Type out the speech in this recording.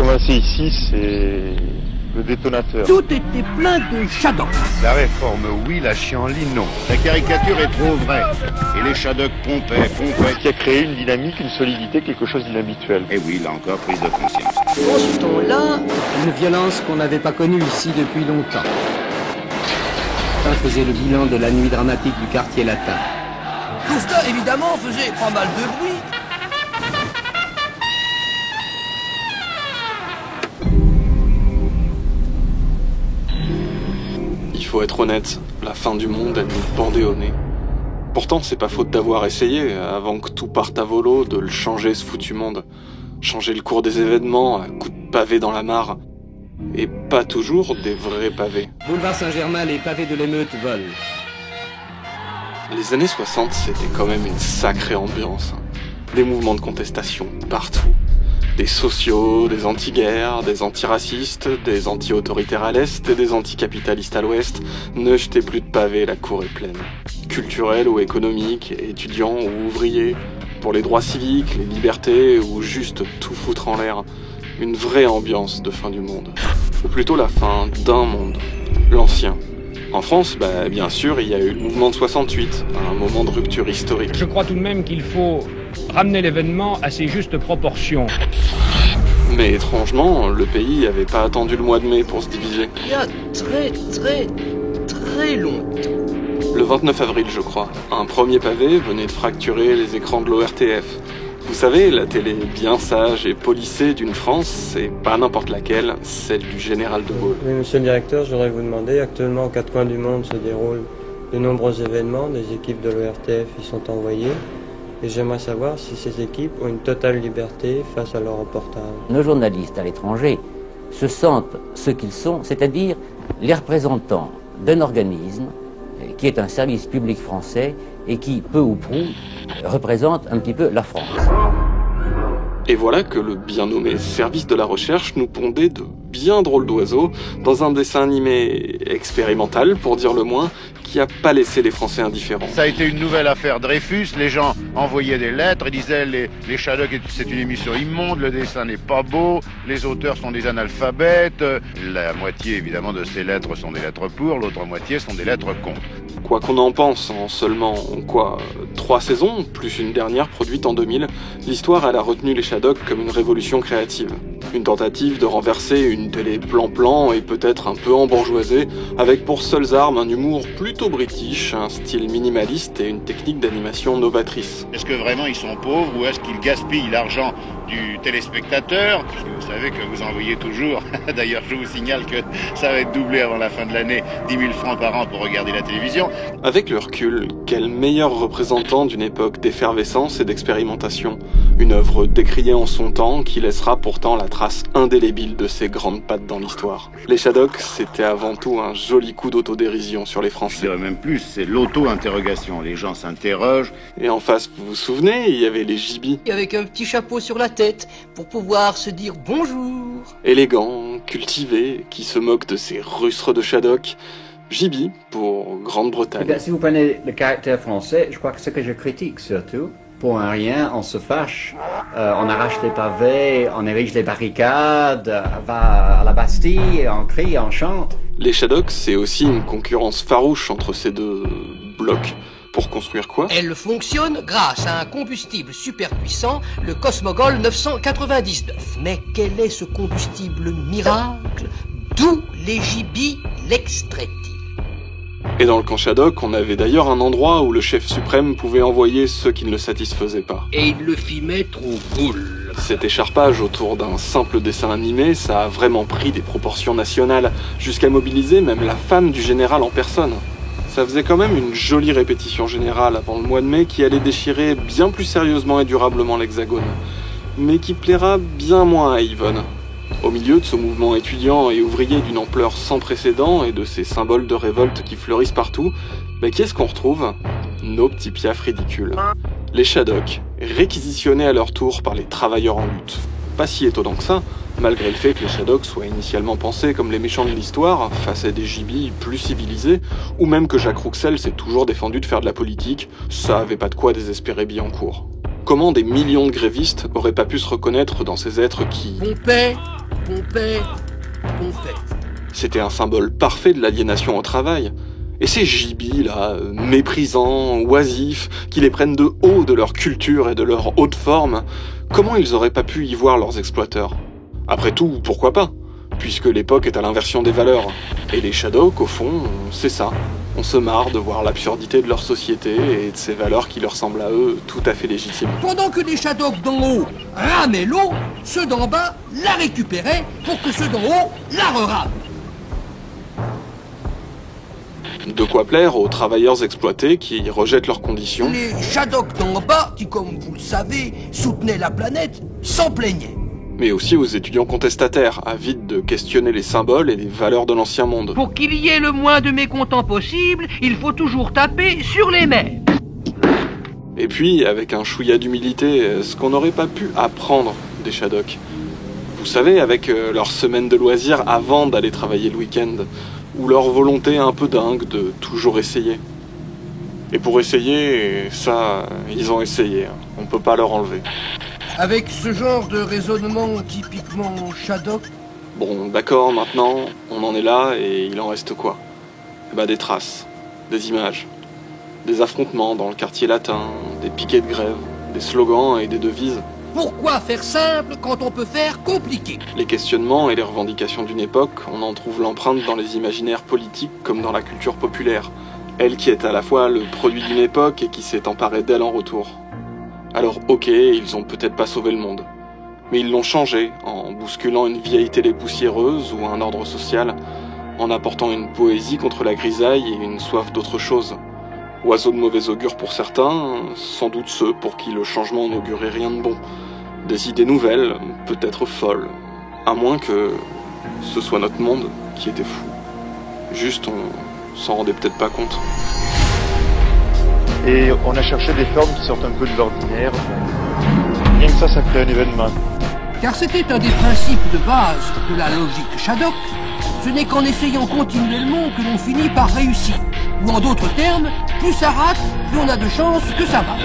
commencé ici, c'est le détonateur. Tout était plein de Shadocks. La réforme, oui, la chienlit, non. La caricature est trop vraie. Et les Shadocks pompaient. Ce qui a créé une dynamique, une solidité, quelque chose d'inhabituel. Et oui, là encore, prise de conscience. En ce temps-là, une violence qu'on n'avait pas connue ici depuis longtemps. On faisait le bilan de la nuit dramatique du quartier latin. Tout cela, évidemment, faisait pas mal de bruit. Il faut être honnête, la fin du monde, elle nous pendait au nez. Pourtant, c'est pas faute d'avoir essayé, avant que tout parte à volo, de le changer ce foutu monde. Changer le cours des événements à coups de pavés dans la mare. Et pas toujours des vrais pavés. Boulevard Saint-Germain, les pavés de l'émeute volent. Les années 60, c'était quand même une sacrée ambiance. Des mouvements de contestation partout. Des sociaux, des anti-guerres, des antiracistes, des anti-autoritaires à l'est et des anticapitalistes à l'ouest. Ne jetez plus de pavés, la cour est pleine. Culturels ou économiques, étudiants ou ouvriers, pour les droits civiques, les libertés ou juste tout foutre en l'air. Une vraie ambiance de fin du monde. Ou plutôt la fin d'un monde. L'ancien. En France, bien sûr, il y a eu le mouvement de 68, un moment de rupture historique. Je crois tout de même qu'il faut ramener l'événement à ses justes proportions. Mais étrangement, le pays n'avait pas attendu le mois de mai pour se diviser. Il y a très longtemps. Le 29 avril, je crois, un premier pavé venait de fracturer les écrans de l'ORTF. Vous savez, la télé bien sage et polissée d'une France, et pas n'importe laquelle, celle du général de Gaulle. Oui, monsieur le directeur, je voudrais vous demander, actuellement aux quatre coins du monde se déroulent de nombreux événements, des équipes de l'ORTF y sont envoyées, et j'aimerais savoir si ces équipes ont une totale liberté face à leur reportage. Nos journalistes à l'étranger se sentent ce qu'ils sont, c'est-à-dire les représentants d'un organisme qui est un service public français et qui, peu ou prou, représente un petit peu la France. Et voilà que le bien nommé service de la recherche nous pondait de bien drôles d'oiseaux dans un dessin animé expérimental, pour dire le moins, qui a pas laissé les Français indifférents. Ça a été une nouvelle affaire Dreyfus. Les gens envoyaient des lettres et disaient les Shadocks, c'est une émission immonde, le dessin n'est pas beau, les auteurs sont des analphabètes. La moitié, évidemment, de ces lettres sont des lettres pour, l'autre moitié sont des lettres contre. Quoi qu'on en pense, en seulement, 3 saisons, plus une dernière produite en 2000, l'histoire elle a retenu les Shadocks comme une révolution créative. Une tentative de renverser une télé plan-plan et peut-être un peu embourgeoisée, avec pour seules armes un humour plutôt british, un style minimaliste et une technique d'animation novatrice. Est-ce que vraiment ils sont pauvres ou est-ce qu'ils gaspillent l'argent du téléspectateur? Puisque vous savez que vous envoyez toujours, d'ailleurs je vous signale que ça va être doublé avant la fin de l'année, 10 000 francs par an pour regarder la télévision. Avec le recul, quel meilleur représentant d'une époque d'effervescence et d'expérimentation. Une œuvre décriée en son temps qui laissera pourtant la trace indélébile de ses grandes pattes dans l'histoire. Les Shadocks, c'était avant tout un joli coup d'autodérision sur les Français. Je dirais même plus, c'est l'auto-interrogation. Les gens s'interrogent. Et en face, vous vous souvenez, il y avait les gibis. Avec un petit chapeau sur la tête pour pouvoir se dire bonjour. Élégants, cultivés, qui se moquent de ces rustres de Shadocks. Gibi pour Grande-Bretagne. Eh bien, si vous prenez le caractère français, je crois que ce que je critique surtout, pour un rien, on se fâche, on arrache les pavés, on érige les barricades, va à la Bastille, on crie, on chante. Les Shadocks, c'est aussi une concurrence farouche entre ces deux blocs. Pour construire quoi? Elle fonctionne grâce à un combustible super puissant, le Cosmogol 999. Mais quel est ce combustible miracle? D'où les gibis l'extraient-ils? Et dans le camp Shadocks, on avait d'ailleurs un endroit où le chef suprême pouvait envoyer ceux qui ne le satisfaisaient pas. Et il le fit mettre au boule. Cet écharpage autour d'un simple dessin animé, ça a vraiment pris des proportions nationales, jusqu'à mobiliser même la femme du général en personne. Ça faisait quand même une jolie répétition générale avant le mois de mai qui allait déchirer bien plus sérieusement et durablement l'Hexagone, mais qui plaira bien moins à Yvonne. Au milieu de ce mouvement étudiant et ouvrier d'une ampleur sans précédent et de ces symboles de révolte qui fleurissent partout, qui est-ce qu'on retrouve? Nos petits piafs ridicules. Les Shadocks, réquisitionnés à leur tour par les travailleurs en lutte. Pas si étonnant que ça, malgré le fait que les Shadocks soient initialement pensés comme les méchants de l'histoire, face à des gibis plus civilisés, ou même que Jacques Rouxel s'est toujours défendu de faire de la politique, ça avait pas de quoi désespérer Billancourt. Comment des millions de grévistes auraient pas pu se reconnaître dans ces êtres qui... Pompey, pompait. C'était un symbole parfait de l'aliénation au travail. Et ces gibis, là, méprisants, oisifs, qui les prennent de haut de leur culture et de leur haute forme, comment ils auraient pas pu y voir leurs exploiteurs? Après tout, pourquoi pas? Puisque l'époque est à l'inversion des valeurs. Et les Shadocks, au fond, c'est ça. On se marre de voir l'absurdité de leur société et de ces valeurs qui leur semblent à eux tout à fait légitimes. Pendant que les Shadocks d'en haut ramaient l'eau, ceux d'en bas la récupéraient pour que ceux d'en haut la rerament. De quoi plaire aux travailleurs exploités qui rejettent leurs conditions. Les Shadocks d'en bas, qui comme vous le savez, soutenaient la planète, s'en plaignaient. Mais aussi aux étudiants contestataires, avides de questionner les symboles et les valeurs de l'ancien monde. Pour qu'il y ait le moins de mécontents possible, il faut toujours taper sur les mêmes. Et puis, avec un chouïa d'humilité, ce qu'on n'aurait pas pu apprendre des Shadocks. Vous savez, avec leur semaine de loisirs avant d'aller travailler le week-end, ou leur volonté un peu dingue de toujours essayer. Et pour essayer, ça, ils ont essayé, on peut pas leur enlever. Avec ce genre de raisonnement typiquement Shadok. Bon, d'accord, maintenant, on en est là et il en reste quoi? Bah des traces, des images, des affrontements dans le quartier latin, des piquets de grève, des slogans et des devises. Pourquoi faire simple quand on peut faire compliqué? Les questionnements et les revendications d'une époque, on en trouve l'empreinte dans les imaginaires politiques comme dans la culture populaire, elle qui est à la fois le produit d'une époque et qui s'est emparée d'elle en retour. Alors ok, ils ont peut-être pas sauvé le monde, mais ils l'ont changé en bousculant une vieille télé poussiéreuse ou un ordre social, en apportant une poésie contre la grisaille et une soif d'autre chose. Oiseaux de mauvais augure pour certains, sans doute ceux pour qui le changement n'augurait rien de bon. Des idées nouvelles, peut-être folles, à moins que ce soit notre monde qui était fou. Juste, on s'en rendait peut-être pas compte. Et on a cherché des formes qui sortent un peu de l'ordinaire. Rien que ça crée un événement. Car c'était un des principes de base de la logique Shadok. Ce n'est qu'en essayant continuellement que l'on finit par réussir. Ou en d'autres termes, plus ça rate, plus on a de chances que ça va.